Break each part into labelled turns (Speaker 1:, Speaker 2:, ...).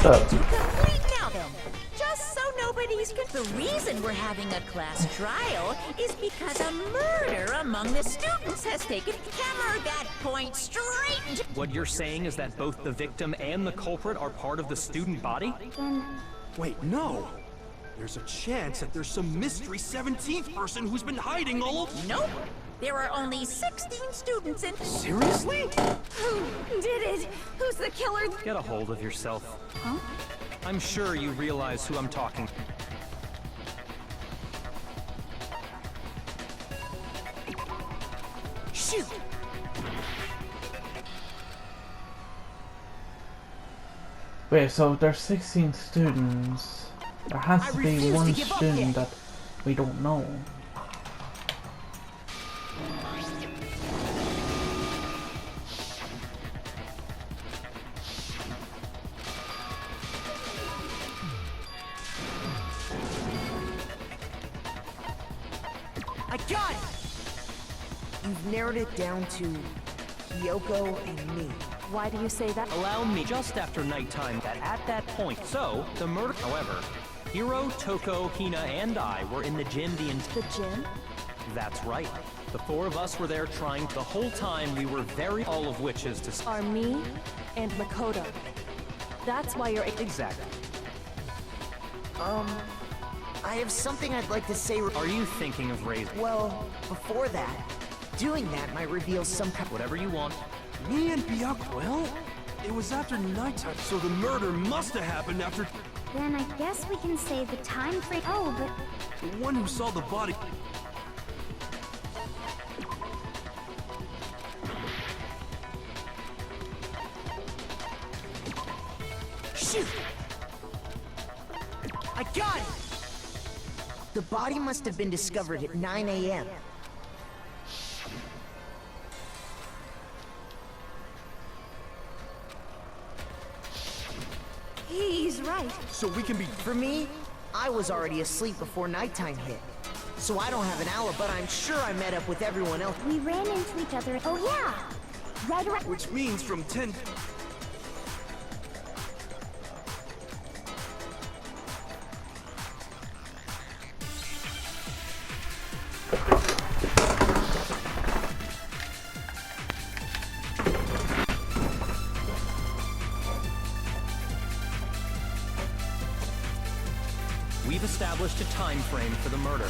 Speaker 1: up?
Speaker 2: Complete now then. Just so nobody's the reason we're having a class trial is because a murder among the students has taken. Hammer that point straight into.
Speaker 3: What you're saying is that both the victim and the culprit are part of the student body?
Speaker 4: Wait, no! There's a chance that there's some mystery 17th person who's been hiding all over.
Speaker 2: Nope. There are only 16 students in.
Speaker 4: Seriously?
Speaker 5: Who did it? Who's the killer?
Speaker 3: Get a hold of yourself.
Speaker 5: Huh?
Speaker 3: I'm sure you realize who I'm talking.
Speaker 2: Shoot!
Speaker 1: Wait, so there's 16 students. There has to be one student that we don't know.
Speaker 6: I got it! You've narrowed it down to Kyoko and me.
Speaker 5: Why do you say that?
Speaker 3: Allow me, just after nighttime, that at that point, so, the murder, however, Hiro, Toko, Hina, and I were in the gym
Speaker 5: The gym?
Speaker 3: That's right. The four of us were there trying, the whole time we were all of which is to
Speaker 5: Are me and Makoto. That's why you're
Speaker 3: Exactly.
Speaker 6: I have something I'd like to say.
Speaker 3: Are you thinking of raising?
Speaker 6: Well, before that, doing that might reveal some kind.
Speaker 3: Whatever you want.
Speaker 4: Me and Byakuya? Well, it was after nighttime, so the murder must have happened after.
Speaker 7: Then I guess we can say the time frame. Oh, but
Speaker 4: The one who saw the body.
Speaker 6: Shoot! I got it! The body must have been discovered at 9 a.m.
Speaker 5: He's right.
Speaker 4: So we can be.
Speaker 6: For me, I was already asleep before nighttime hit. So I don't have an alibi, but I'm sure I met up with everyone else.
Speaker 7: we ran into each other. Oh yeah, right around.
Speaker 4: Which means from 10.
Speaker 3: We've established a time frame for the murder.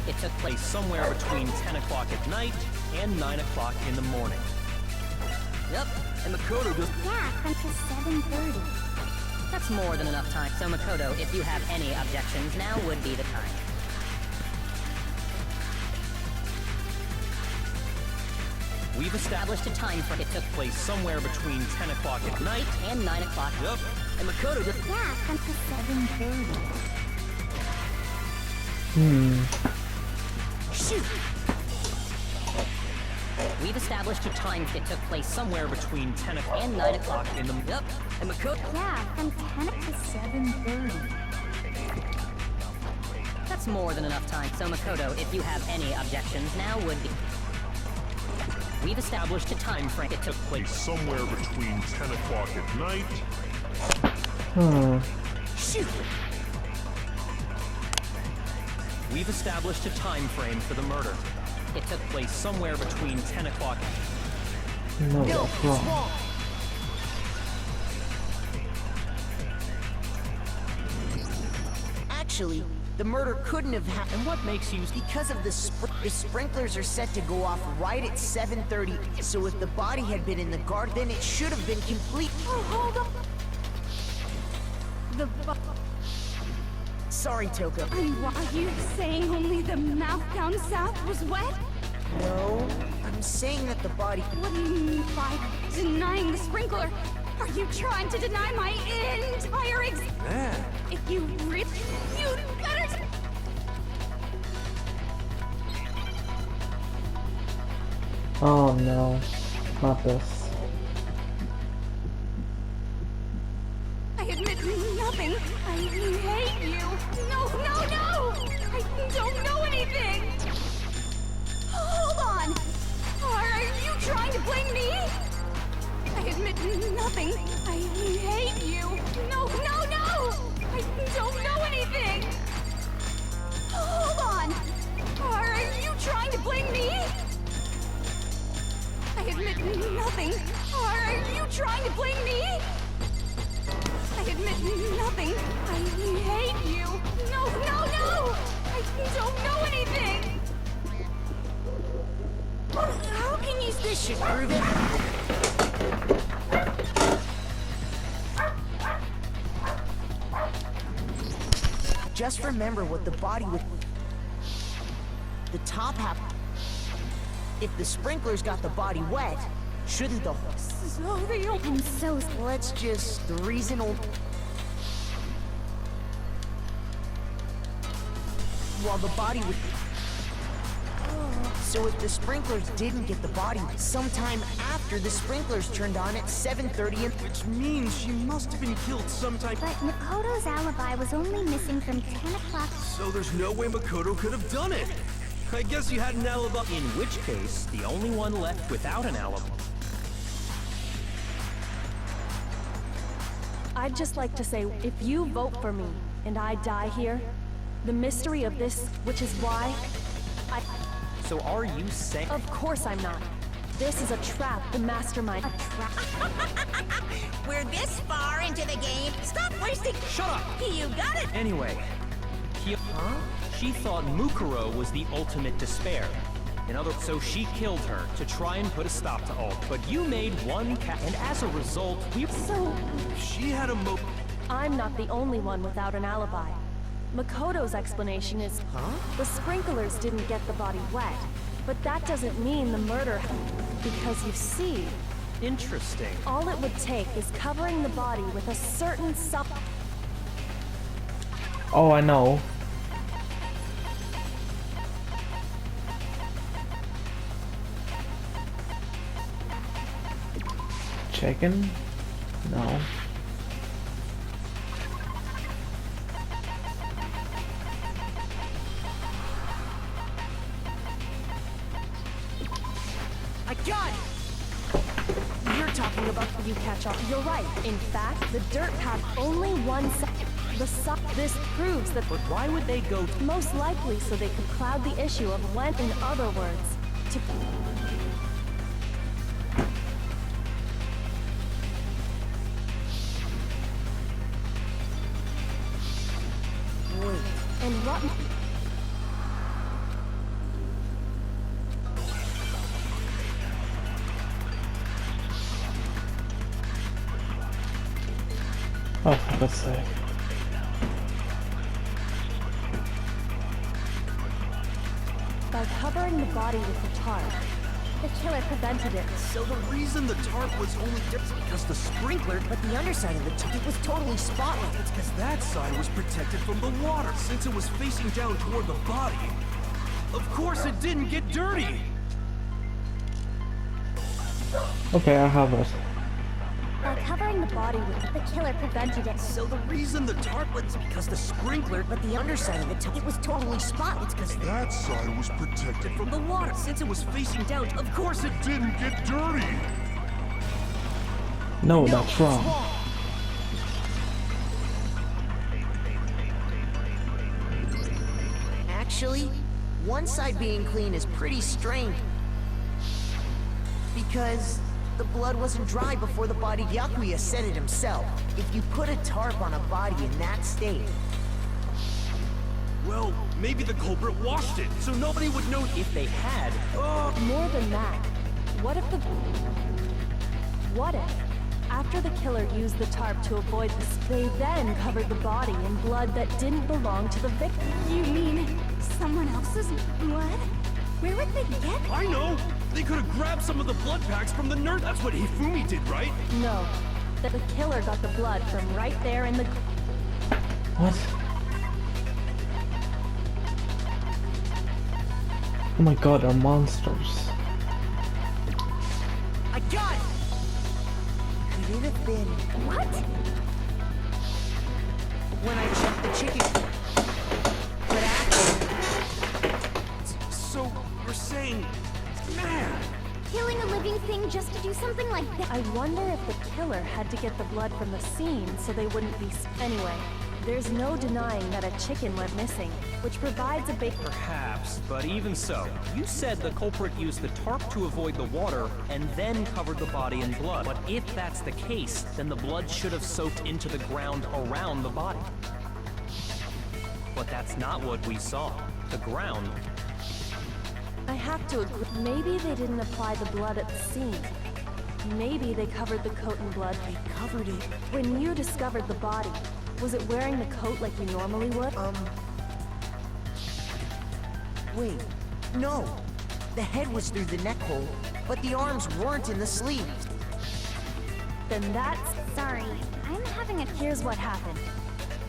Speaker 3: It took place somewhere between 10 o'clock at night and 9 o'clock in the morning.
Speaker 8: Yep, and Makoto just...
Speaker 7: Yeah, from to 7:30.
Speaker 8: That's more than enough time. So Makoto, if you have any objections, now would be the time.
Speaker 3: We've established a time frame. It took place somewhere between 10 o'clock at night
Speaker 8: And 9 o'clock.
Speaker 3: Yep.
Speaker 8: And Makoto just...
Speaker 7: Yeah, from to 7:30.
Speaker 6: Shoot!
Speaker 8: We've established a time. It took place somewhere
Speaker 3: between 10 o'clock
Speaker 8: and 9 o'clock.
Speaker 3: in the...
Speaker 8: Yep, and Makoto...
Speaker 7: Yeah, from 10 to 7:30.
Speaker 8: That's more than enough time. So Makoto, if you have any objections, now would be... We've established a time frame. It took place
Speaker 9: somewhere between 10 o'clock at night.
Speaker 6: Shoot!
Speaker 3: We've established a time frame for the murder. It took place somewhere between 10 o'clock...
Speaker 1: No,
Speaker 6: No,
Speaker 1: that's
Speaker 6: it's
Speaker 1: wrong.
Speaker 6: wrong. Actually, the murder couldn't have happened.
Speaker 3: And what makes you...
Speaker 6: Because of the sprinklers are set to go off right at 7:30. So if the body had been in the guard, then it should have been complete.
Speaker 5: Oh, hold up.
Speaker 6: Sorry, Toko.
Speaker 5: Are you saying only the mouth down south was wet?
Speaker 6: No, I'm saying that the body.
Speaker 5: What do you mean by denying the sprinkler? Are you trying to deny my entire
Speaker 4: Man.
Speaker 5: If you rip, you'd better...
Speaker 1: Oh no, not this.
Speaker 5: I admit nothing. I hate you. No, no, no! I don't know anything! Hold on! Are you trying to blame me? I admit nothing. I hate you. No, no! nothing. Are you trying to blame me? I admit nothing. I hate you. No, no, no! I don't know anything!
Speaker 6: How can you use this shit, prove it? Just remember what the body would... The top half... If the sprinklers got the body wet, shouldn't the...
Speaker 5: So they don't...
Speaker 7: I'm so
Speaker 6: Let's just... The reason... While the body would... So if the sprinklers didn't get the body, sometime after the sprinklers turned on at 7:30 and...
Speaker 4: Which means she must have been killed sometime.
Speaker 7: But Makoto's alibi was only missing from 10 o'clock.
Speaker 4: So there's no way Makoto could have done it. I guess you had an alibi.
Speaker 3: In which case, the only one left without an alibi.
Speaker 10: I'd just like to say, if you vote for me and I die here, the mystery of this, which is why I...
Speaker 3: So are you saying...
Speaker 10: Of course I'm not. This is a trap, the mastermind. A trap?
Speaker 2: We're this far into the game. Stop wasting...
Speaker 3: Shut up!
Speaker 2: You got it!
Speaker 3: Anyway, she thought Mukuro was the ultimate despair. So she killed her to try and put a stop to all. But you made one and as a result, we...
Speaker 10: So...
Speaker 4: She had a
Speaker 10: I'm not the only one without an alibi. Makoto's explanation is, the sprinklers didn't get the body wet, but that doesn't mean the murder, because you see,
Speaker 3: Interesting.
Speaker 10: all it would take is covering the body with a certain
Speaker 1: Oh, I know. Chicken? No.
Speaker 10: I got it! You're talking about you catch up. You're right. In fact, the dirt had only one side. This proves that...
Speaker 3: But why would they go...
Speaker 10: Most likely so they could cloud the issue of when, in other words, to...
Speaker 6: Wait.
Speaker 10: And what...
Speaker 1: Oh, for God's sake.
Speaker 10: By covering the body with the tarp, the killer prevented it.
Speaker 4: So the reason the tarp was only because the sprinkler,
Speaker 6: But the underside of the tarp, it was totally spotless.
Speaker 4: it's because that side was protected from the water since it was facing down toward the body. Of course it didn't get dirty.
Speaker 1: Okay, I have it.
Speaker 7: By covering the body with the killer prevented it.
Speaker 4: So the reason the tarp was because the sprinkler,
Speaker 6: But the underside of the tarp, it was totally spotless. Because
Speaker 9: That side was protected
Speaker 4: from the water since it was facing down. Of course it
Speaker 9: didn't get dirty.
Speaker 1: No, that's wrong.
Speaker 6: Actually, one side being clean is pretty strange. Because the blood wasn't dry before the body. Yakuya said it himself. If you put a tarp on a body in that state,
Speaker 4: well, maybe the culprit washed it, so nobody would know.
Speaker 3: If they had...
Speaker 10: More than that, what if after the killer used the tarp to avoid this, they then covered the body in blood that didn't belong to the victim?
Speaker 5: You mean someone else's blood? Where would they get?
Speaker 4: I know! They could have grabbed some of the blood packs from the nurse. That's what Hifumi did, right?
Speaker 10: No, that the killer got the blood from right there in the...
Speaker 1: What? Oh my god, they're monsters.
Speaker 6: I got it! Could it have been...
Speaker 10: What?
Speaker 6: When I checked the chicken... But actually...
Speaker 4: So, you're saying... Man!
Speaker 7: Killing a living thing just to do something like that.
Speaker 10: I wonder if the killer had to get the blood from the scene so they wouldn't be... Anyway, There's no denying that a chicken went missing, which provides a big...
Speaker 3: Perhaps, but even so, you said the culprit used the tarp to avoid the water and then covered the body in blood. But if that's the case, then the blood should have soaked into the ground around the body. But that's not what we saw. The ground...
Speaker 10: I have to agree. Maybe they didn't apply the blood at the scene. Maybe they covered the coat in blood.
Speaker 6: They covered it.
Speaker 10: When you discovered the body, was it wearing the coat like you normally would?
Speaker 6: Wait. No. The head was through the neck hole, but the arms weren't in the sleeves.
Speaker 10: Then that's...
Speaker 7: Sorry, I'm having a...
Speaker 10: Here's what happened.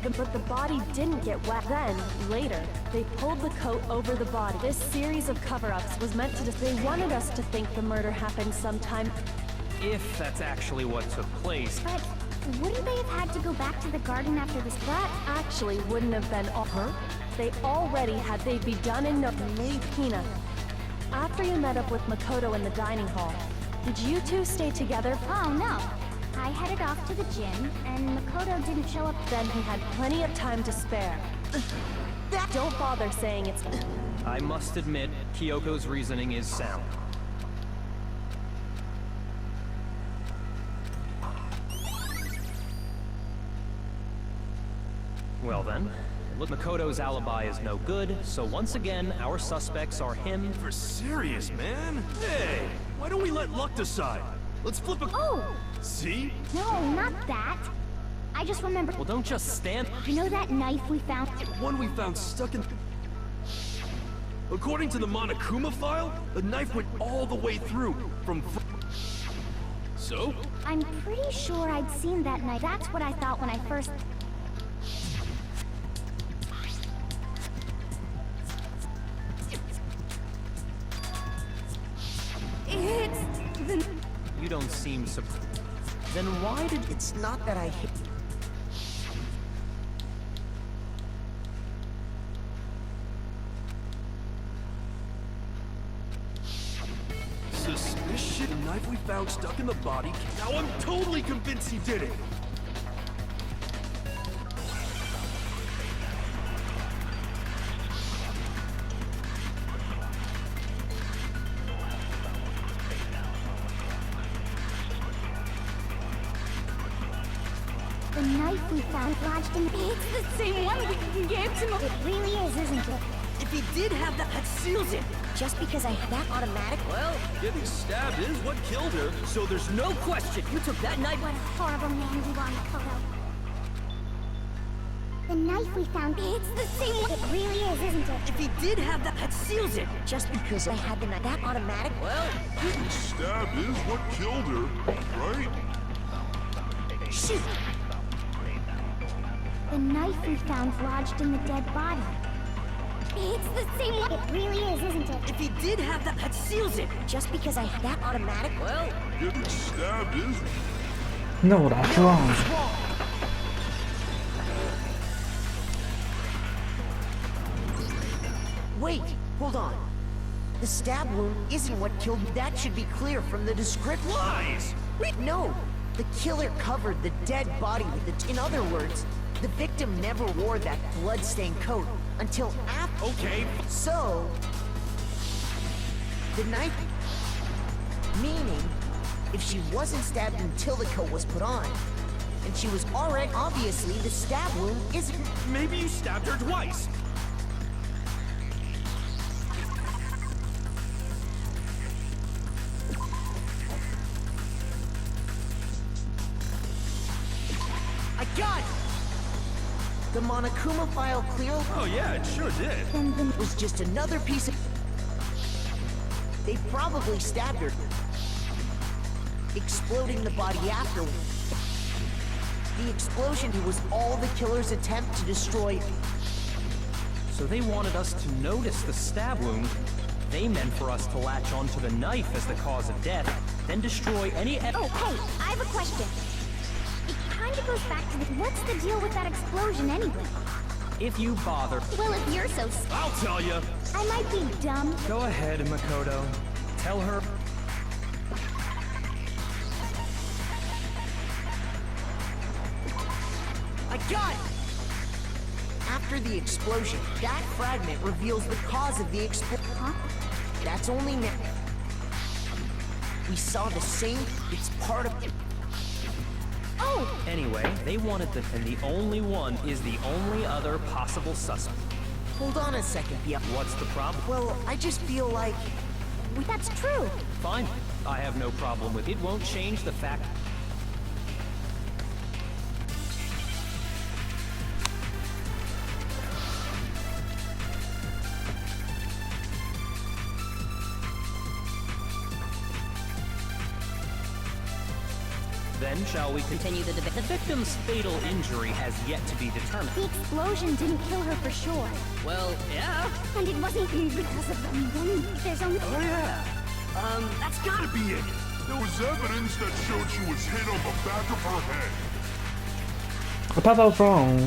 Speaker 10: But the body didn't get wet. Then, later, they pulled the coat over the body. This series of cover-ups was meant to... They wanted us to think the murder happened sometime...
Speaker 3: If that's actually what took place.
Speaker 7: But wouldn't they have had to go back to the garden after this?
Speaker 10: That actually wouldn't have been all... Huh? They already had... They'd be done in no... Hina, after you met up with Makoto in the dining hall, did you two stay together?
Speaker 7: Oh, no. I headed off to the gym, and Makoto didn't show up.
Speaker 10: Then he had plenty of time to spare. Don't bother saying it's...
Speaker 3: I must admit, Kyoko's reasoning is sound. Well then, look, Makoto's alibi is no good, so once again, our suspects are him...
Speaker 4: For serious, man? Hey, why don't we let luck decide? Let's flip a...
Speaker 7: Oh!
Speaker 4: See?
Speaker 7: No, not that. I just remembered...
Speaker 3: Well, don't just stand...
Speaker 7: You know that knife we found?
Speaker 4: One we found stuck in... According to the Monokuma file, the knife went all the way through, from... So?
Speaker 7: I'm pretty sure I'd seen that knife. That's what I thought when I first... It's the...
Speaker 3: You don't seem so... Then why did...
Speaker 6: It's not that I hit...
Speaker 4: Suspicious? The knife we found stuck in the body... Now I'm totally convinced he did it!
Speaker 7: The knife we found lodged in... It's the same one we gave to him. It really is, isn't it?
Speaker 6: If he did have that seals it. Just because I had that automatic...
Speaker 4: Well, getting stabbed is what killed her, so there's no question you took that knife...
Speaker 7: What a horrible man you are, Makoto. The knife we found... It's the same one. It really is, isn't it?
Speaker 6: If he did have that seals it. Just because I had the knife... That automatic... Well...
Speaker 9: Getting stabbed is what killed her, right?
Speaker 6: Shoot!
Speaker 7: The knife we found lodged in the dead body. It's the same one. It really is, isn't it?
Speaker 6: If he did have that seals it. Just because I had that automatic... Well...
Speaker 9: Getting stabbed is...
Speaker 1: No, that's wrong.
Speaker 6: Wait, hold on. The stab wound isn't what killed me. That should be clear from the description.
Speaker 4: Lies!
Speaker 6: Wait, no! The killer covered the dead body with it. In other words, the victim never wore that blood-stained coat until after...
Speaker 4: Okay.
Speaker 6: So... The knife... Meaning, if she wasn't stabbed until the coat was put on, and she was already... Obviously, the stab wound isn't...
Speaker 4: Maybe you stabbed her twice!
Speaker 6: I got it! The Monokuma file clear...
Speaker 4: Oh yeah, it sure did.
Speaker 6: It was just another piece of... They probably stabbed her, exploding the body after. The explosion was all the killer's attempt to destroy...
Speaker 3: So they wanted us to notice the stab wound. They meant for us to latch onto the knife as the cause of death, then destroy any...
Speaker 7: Oh, hey, I have a question. It kind of goes back to the... What's the deal with that explosion anyway?
Speaker 3: If you bother...
Speaker 7: Well, if you're so...
Speaker 4: I'll tell you.
Speaker 7: I might be dumb.
Speaker 3: Go ahead, Makoto. Tell her...
Speaker 6: I got it! After the explosion, that fragment reveals the cause of the explosion. Huh? That's only now. We saw the same. It's part of.
Speaker 3: Oh! Anyway, they wanted the, and the only one is the only other possible suspect.
Speaker 6: Hold on a second, Pia.
Speaker 3: What's the problem?
Speaker 6: Well, I just feel like.
Speaker 7: That's true.
Speaker 3: Fine. I have no problem with it. It won't change the fact. Then shall we continue the debate? The victim's fatal injury has yet to be determined.
Speaker 7: The explosion didn't kill her for sure.
Speaker 3: Well, yeah.
Speaker 7: And it wasn't because of them. Then there's only.
Speaker 4: Oh yeah. That's gotta be it.
Speaker 9: There was evidence that showed she was hit on the back of her head.
Speaker 1: I thought that was wrong.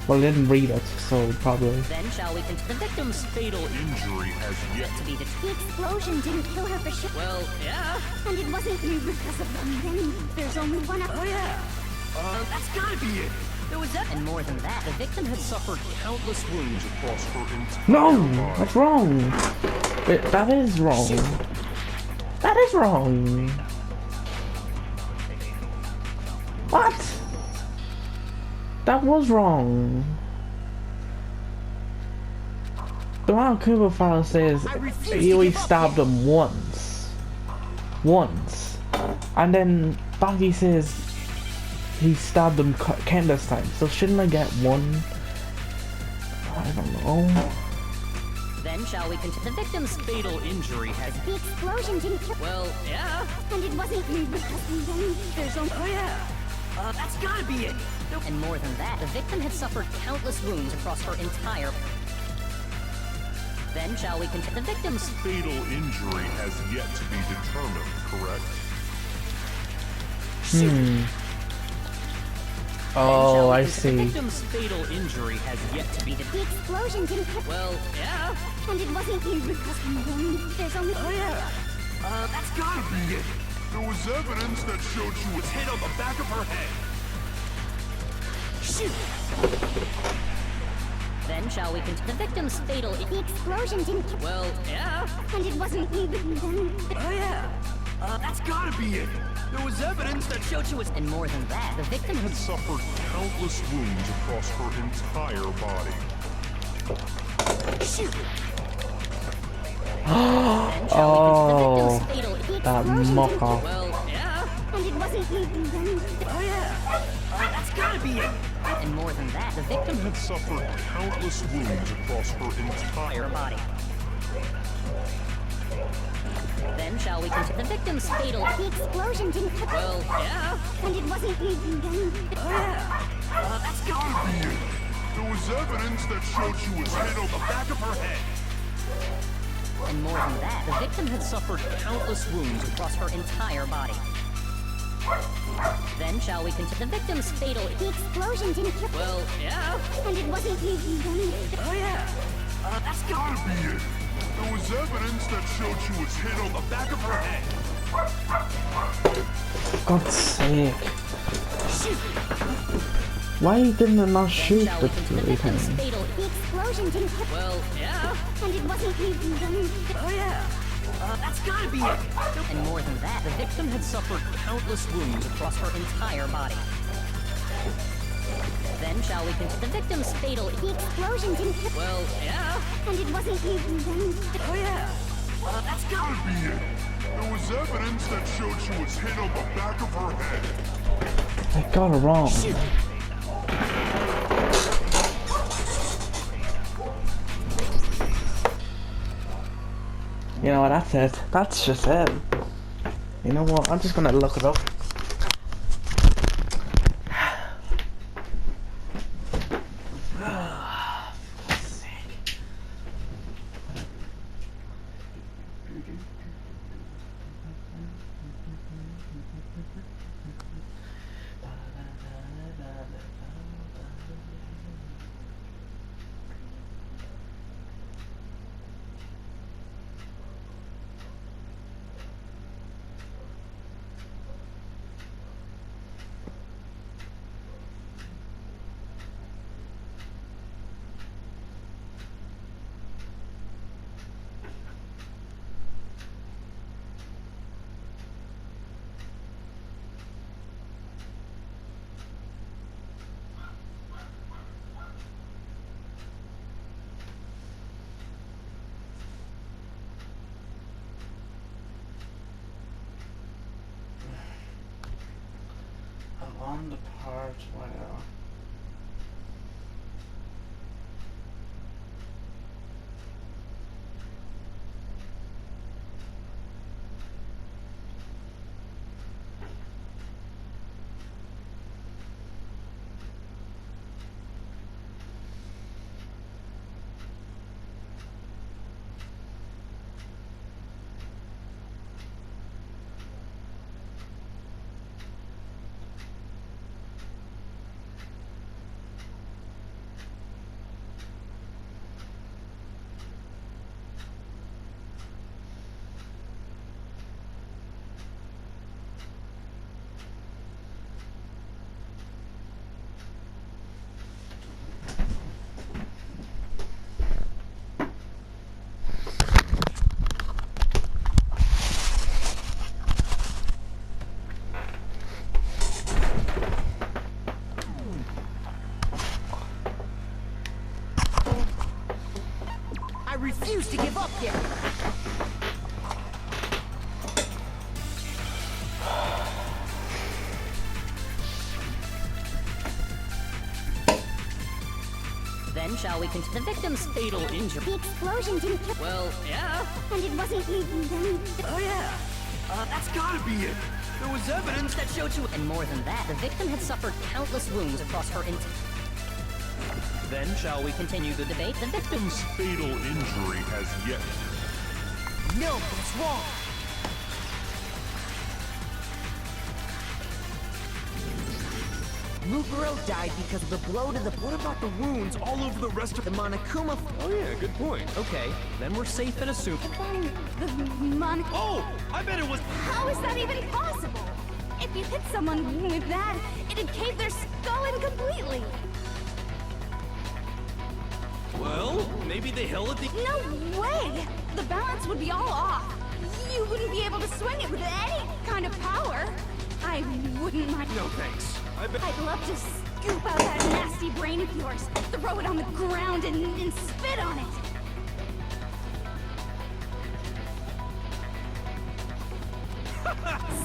Speaker 1: Well, I didn't read it, so probably.
Speaker 8: Then shall we continue? The victim's fatal
Speaker 9: Injury has yet
Speaker 8: to be
Speaker 7: The explosion didn't kill her for sure.
Speaker 8: Well, yeah.
Speaker 7: And it wasn't because of them. Then there's only one.
Speaker 4: Oh yeah. That's gotta be it.
Speaker 8: There was that. And more than that, the victim had suffered
Speaker 3: Countless wounds.
Speaker 9: across her entire
Speaker 1: No!
Speaker 9: body.
Speaker 1: That's wrong! Wait, that is wrong. That is wrong! What? That was wrong. The one Kubo file says he only stabbed him once. Once. And then Baggy says he stabbed him countless times. So shouldn't I get one? I don't know.
Speaker 8: Then shall we continue? The victim's
Speaker 3: Fatal injury has.
Speaker 7: The explosion didn't kill.
Speaker 8: well, yeah.
Speaker 7: And it wasn't because then there's only.
Speaker 4: Oh yeah. That's gotta be it.
Speaker 8: And more than that, the victim had suffered countless wounds across her entire. Then shall we continue? The victim's
Speaker 9: Fatal injury has yet to be determined, correct?
Speaker 1: Oh, I
Speaker 3: The
Speaker 1: see.
Speaker 3: victim's fatal injury has yet to be
Speaker 7: The explosion didn't kill.
Speaker 8: well, yeah.
Speaker 7: And it wasn't because then there's only.
Speaker 4: Oh yeah. That's gotta be it.
Speaker 9: There was evidence that showed she was hit on the back of her head.
Speaker 4: Shoot.
Speaker 8: Then shall we continue? The victim's fatal.
Speaker 7: The explosion didn't kill.
Speaker 8: well, yeah.
Speaker 7: And it wasn't then.
Speaker 4: Oh yeah. That's gotta be it. There was evidence that showed she was.
Speaker 8: And more than that, the victim had.
Speaker 9: Suffered countless wounds across her entire body.
Speaker 4: Shoot.
Speaker 8: Then shall we continue? The
Speaker 1: Oh,
Speaker 8: victim's fatal.
Speaker 1: that mocker.
Speaker 8: well, yeah.
Speaker 7: And it wasn't then.
Speaker 4: Oh yeah. That's gotta be it.
Speaker 8: And more than that, the victim had
Speaker 9: Suffered countless wounds across her entire
Speaker 8: her body. Then shall we continue? The victim's fatal.
Speaker 7: The explosion didn't kill.
Speaker 8: well, yeah.
Speaker 7: And it wasn't then.
Speaker 4: Oh yeah. That's gotta be it.
Speaker 9: There was evidence that showed she was hit on the back of her head.
Speaker 8: And more than that, the victim had suffered countless wounds across her entire body. Then shall we continue? The victim's fatal.
Speaker 7: The explosion didn't kill.
Speaker 8: well, yeah.
Speaker 7: And it wasn't then.
Speaker 4: Oh yeah. That's gotta
Speaker 9: Be it. There was evidence that showed she was hit on the back of her head.
Speaker 1: For God's sake.
Speaker 4: shoot.
Speaker 1: Why didn't it not shoot
Speaker 8: Shall
Speaker 1: the
Speaker 8: we continue? The victim's
Speaker 1: thing?
Speaker 8: fatal.
Speaker 7: The explosion didn't kill.
Speaker 8: well, yeah.
Speaker 7: And it wasn't then.
Speaker 4: Oh yeah. That's gotta be it.
Speaker 8: And more than that, the victim had suffered countless wounds across her entire body. Then shall we continue? The victim's fatal.
Speaker 7: The explosion didn't kill.
Speaker 8: well, yeah.
Speaker 7: And it wasn't then.
Speaker 4: Oh yeah. That's gotta
Speaker 9: Be it. There was evidence that showed she was hit on the back of her head.
Speaker 1: I got it wrong. You know what, that's it. That's just it. You know what, I'm just gonna look it up. on the part where
Speaker 6: I refuse to give up yet.
Speaker 8: Then shall we continue? The victim's fatal injury.
Speaker 7: The explosion didn't kill.
Speaker 8: Well, yeah.
Speaker 7: And it wasn't even.
Speaker 4: Oh yeah, that's gotta be it. There was evidence
Speaker 8: That showed you. And more than that, the victim had suffered countless wounds across her
Speaker 3: Then shall we
Speaker 8: continue the debate? The victim's
Speaker 9: Fatal injury has yet.
Speaker 6: No, that's wrong. Mukuro died because of the blow to the...
Speaker 4: What about the wounds all over the rest of
Speaker 6: The Monokuma...
Speaker 4: Oh yeah, good point.
Speaker 3: Okay, then we're safe in assuming.
Speaker 5: The mon...
Speaker 4: Oh, I bet it was...
Speaker 5: How is that even possible? If you hit someone with that, it'd cave their skull in completely.
Speaker 4: Well, maybe they held it the...
Speaker 5: No way! The balance would be all off. You wouldn't be able to swing it with any kind of power. I wouldn't mind.
Speaker 4: No thanks. I bet...
Speaker 5: I'd love to scoop out that nasty brain of yours, throw it on the ground, and spit on it.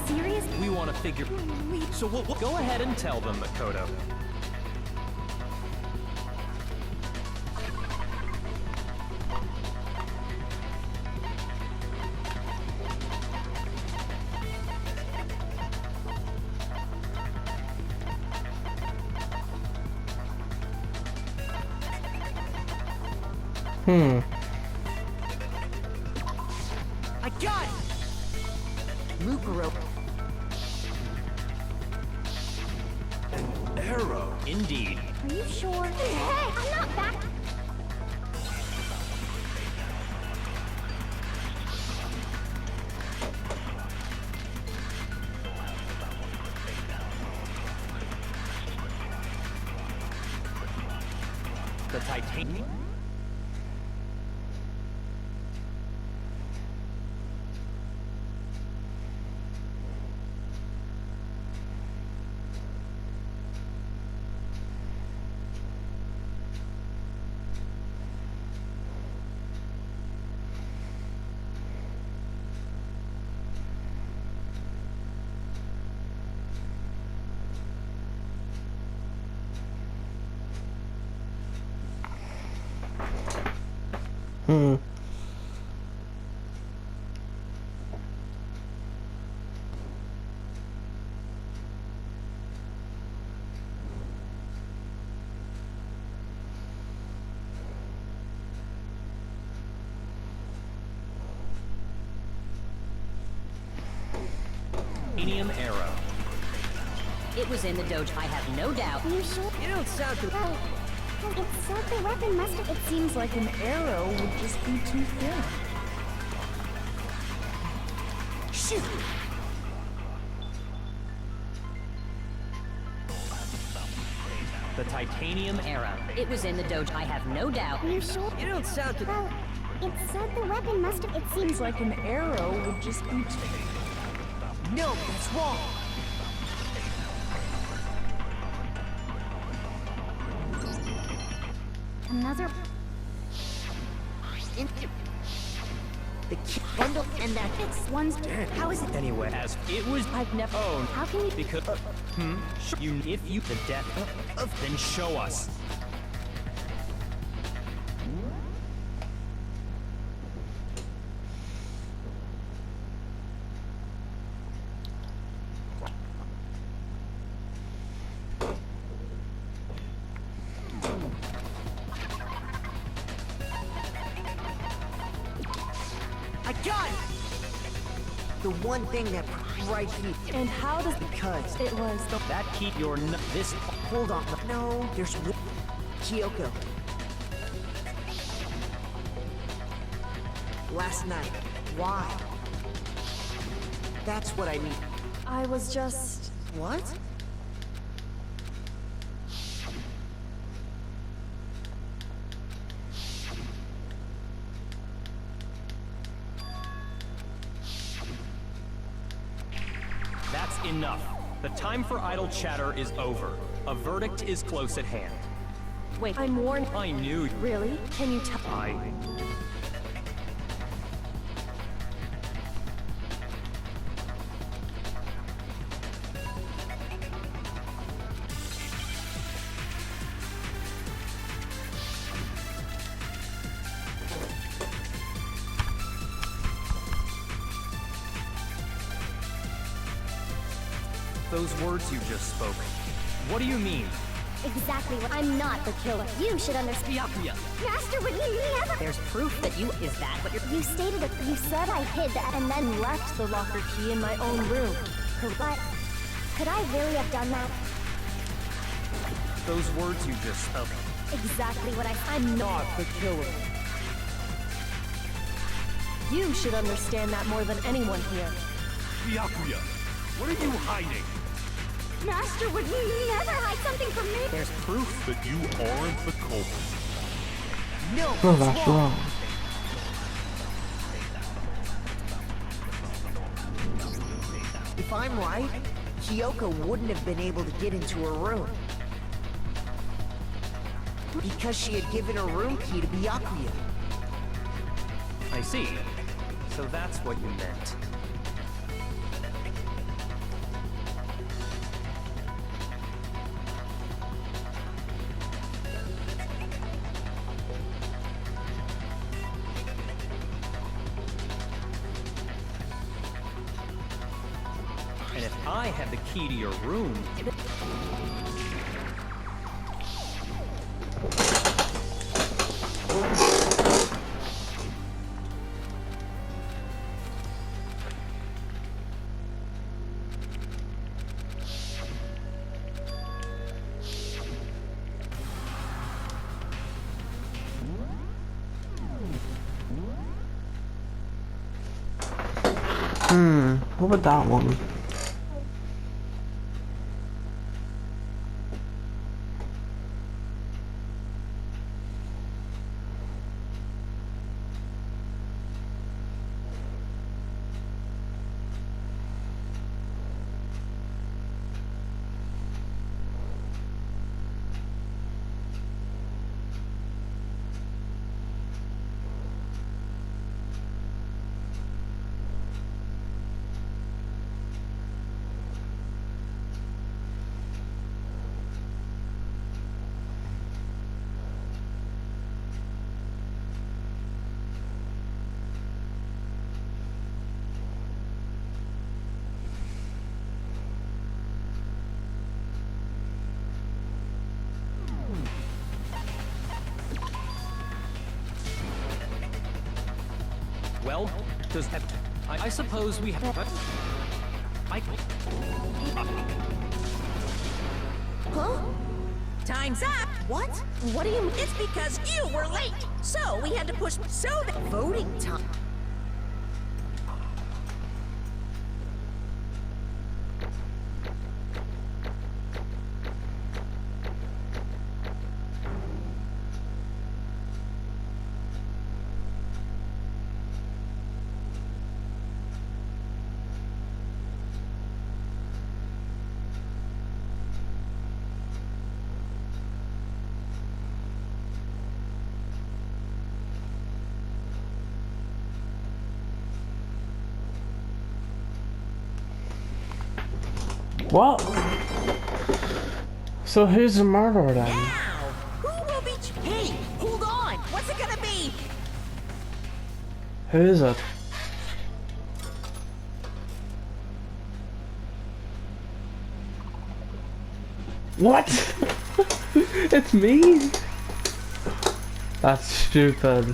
Speaker 5: Seriously?
Speaker 3: We want to figure.
Speaker 4: So what...
Speaker 3: Go ahead and tell them, Makoto.
Speaker 6: I got it! Mukuro...
Speaker 4: An arrow.
Speaker 3: Indeed.
Speaker 7: Are you sure? Hey, I'm not back.
Speaker 3: The titanium. Titanium arrow.
Speaker 8: It was in the dojo, I have no doubt.
Speaker 7: Are you sure?
Speaker 6: You don't sound too...
Speaker 7: Well, it said the weapon must have... It seems like an arrow would just be too thin.
Speaker 6: Shoot!
Speaker 3: The titanium arrow.
Speaker 8: It was in the dojo, I have no doubt.
Speaker 7: Are you sure?
Speaker 6: You don't sound too...
Speaker 7: Well, it said the weapon must have... It seems like an arrow would just be too...
Speaker 6: No, that's wrong.
Speaker 7: Another...
Speaker 6: The bundle
Speaker 5: and that it's one's. How is it?
Speaker 3: Anyway, as it was,
Speaker 10: I've never.
Speaker 3: oh,
Speaker 5: How can you?
Speaker 3: because you if you the death then show us.
Speaker 6: I got it! The one thing that right here.
Speaker 10: And how does
Speaker 6: Because
Speaker 10: it was the
Speaker 3: That keep your this
Speaker 6: hold on. No, there's one. Kyoko. Last night. Why? That's what I mean.
Speaker 10: I was just.
Speaker 6: What?
Speaker 3: That's enough. The time for idle chatter is over. A verdict is close at hand.
Speaker 10: Wait, I'm warned.
Speaker 3: I knew.
Speaker 10: Really? Can you tell?
Speaker 3: Those words you just spoke. What do you mean?
Speaker 7: Exactly what I'm not the killer. You should understand. Master would never.
Speaker 8: There's proof that you is that what you're.
Speaker 7: You stated that you said I hid that and then left.
Speaker 10: Left the locker key in my own room.
Speaker 7: But could I really have done that?
Speaker 3: Those words you just spoke.
Speaker 7: Exactly what
Speaker 10: I'm not the killer. You should understand that more than anyone here.
Speaker 4: Byakuya, what are you hiding?
Speaker 7: Master would never hide something from me.
Speaker 3: There's proof.
Speaker 9: That you aren't the culprit.
Speaker 6: No.
Speaker 1: No, that's wrong.
Speaker 6: If I'm right, Kyoko wouldn't have been able to get into her room. Because she had given her room key to Byakuya.
Speaker 3: I see. So that's what you meant. And if I had the key to your room,
Speaker 1: What about that one?
Speaker 3: well, does that... I suppose we have...
Speaker 6: Huh?
Speaker 2: Time's up.
Speaker 6: What?
Speaker 2: What do you mean? It's because you were late. So we had to push so that
Speaker 6: Voting time.
Speaker 1: What? So who's the murderer then?
Speaker 2: Now, who will be? Hey, hold on. What's it gonna be?
Speaker 1: Who is it? What? It's me? That's stupid.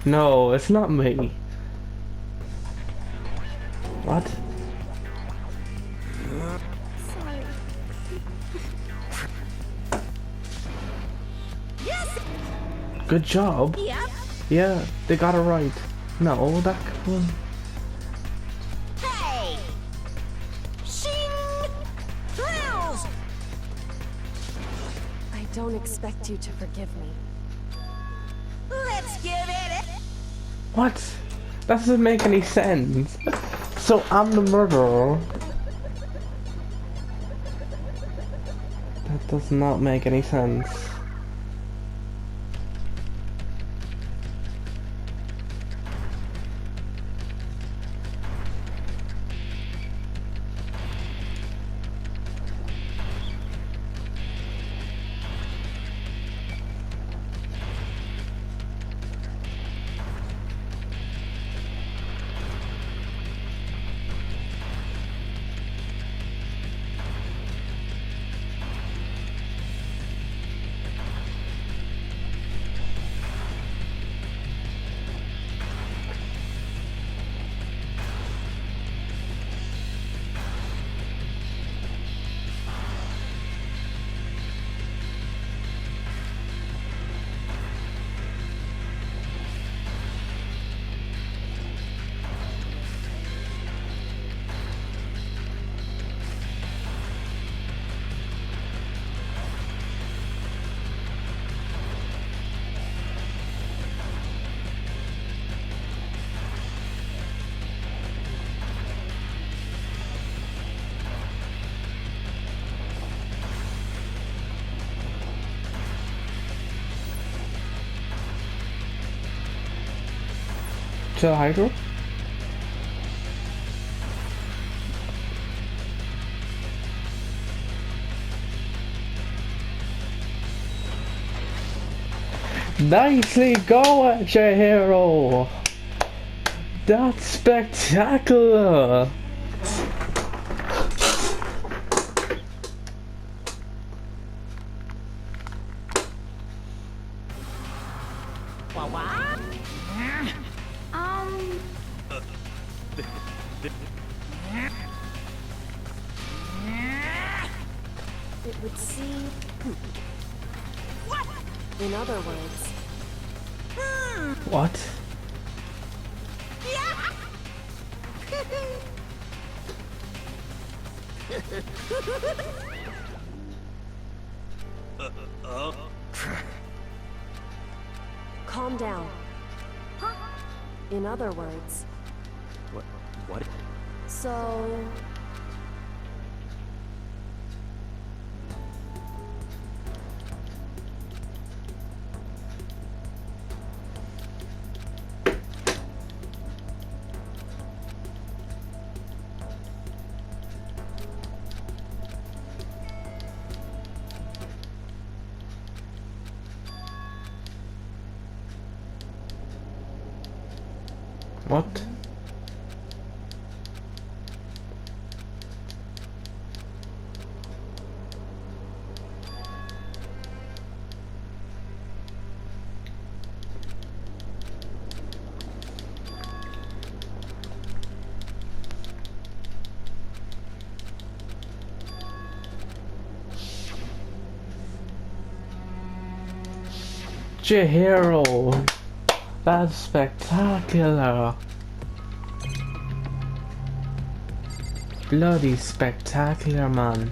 Speaker 1: No, it's not me. What?
Speaker 7: Sorry.
Speaker 2: Yes.
Speaker 1: Good job.
Speaker 2: Yep.
Speaker 1: Yeah, they got it right. No, that was...
Speaker 2: Hey. Shing. Thrills.
Speaker 10: I don't expect you to forgive me.
Speaker 2: Let's give it.
Speaker 1: What? That doesn't make any sense. So I'm the murderer. That does not make any sense. To the Hydro? Nicely going, J-Hero! That's spectacular!
Speaker 10: It would seem... In other words,
Speaker 1: What?
Speaker 10: calm down. In other words,
Speaker 3: What?
Speaker 10: so...
Speaker 1: What? J-Hero! That's spectacular! Bloody spectacular, man.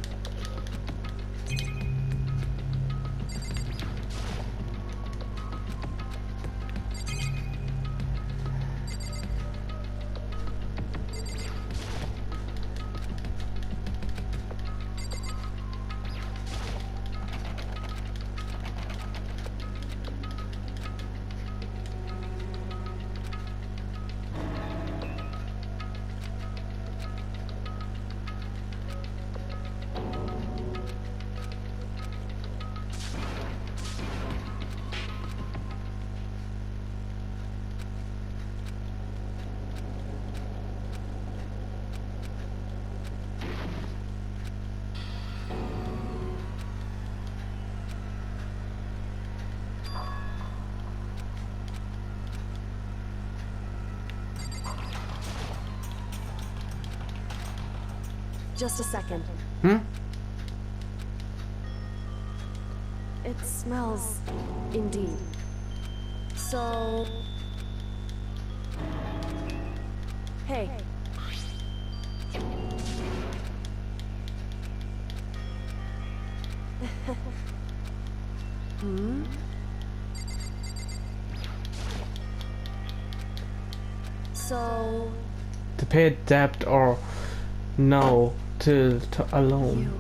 Speaker 10: Just a second.
Speaker 1: Hmm?
Speaker 10: It smells indeed. So... Hey. Hmm? So...
Speaker 1: To pay debt or no to alone.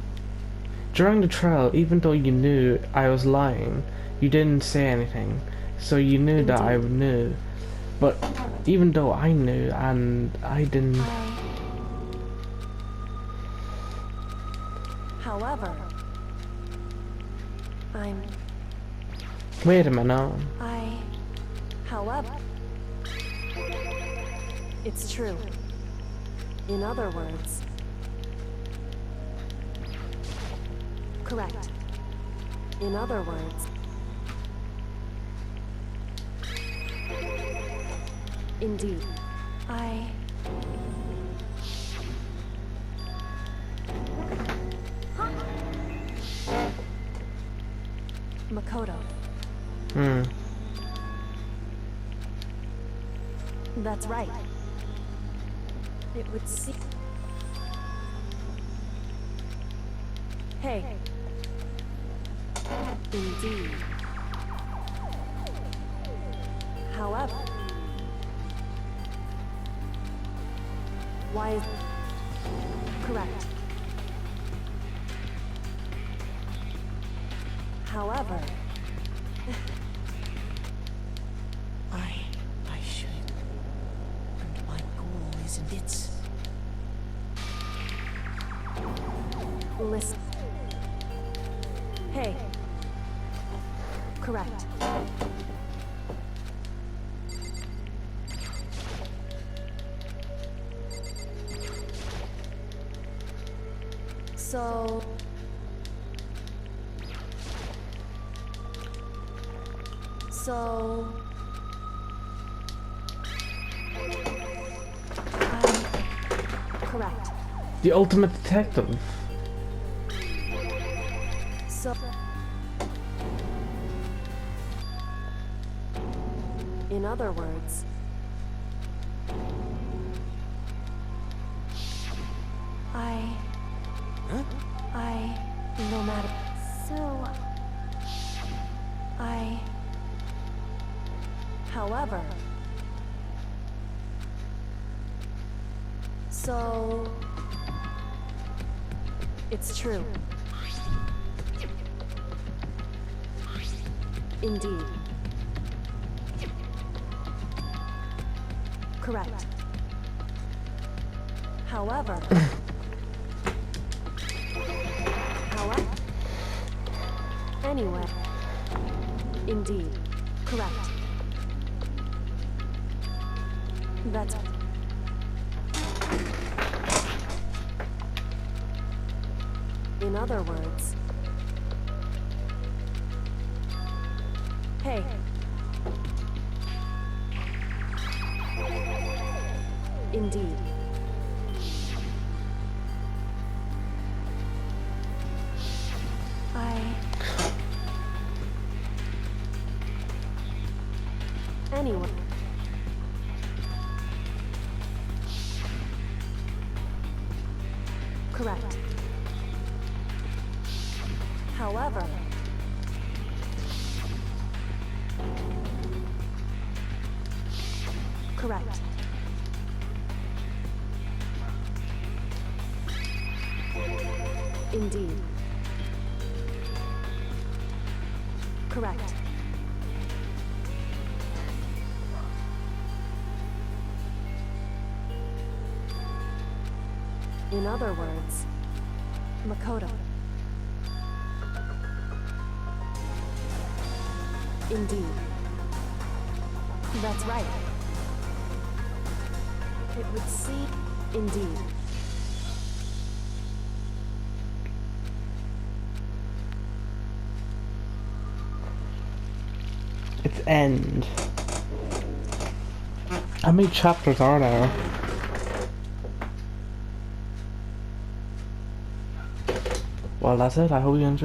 Speaker 1: During the trial, even though you knew I was lying, you didn't say anything. So you knew that I knew. But even though I knew and I didn't...
Speaker 10: However... I'm...
Speaker 1: Wait a minute.
Speaker 10: However... It's true. In other words... Correct. In other words... Indeed. Makoto.
Speaker 1: Hmm.
Speaker 10: That's right. It would seem... Hey. Indeed. However... Why is... Correct. However...
Speaker 6: I should. And my goal isn't it.
Speaker 10: Listen. Hey. Correct. So... Correct.
Speaker 1: The ultimate detective.
Speaker 10: So... In other words... No matter...
Speaker 7: So...
Speaker 10: However... So... It's true. Indeed. Correct. However... Anyway. Indeed. Correct. That's... In other words... Hey. Indeed. Anyway. Correct. However... Correct. Indeed. Correct. In other words, Makoto. Indeed. That's right. It would seem... Indeed.
Speaker 1: It's end. How many chapters are there? Well, that's it. I hope you enjoyed.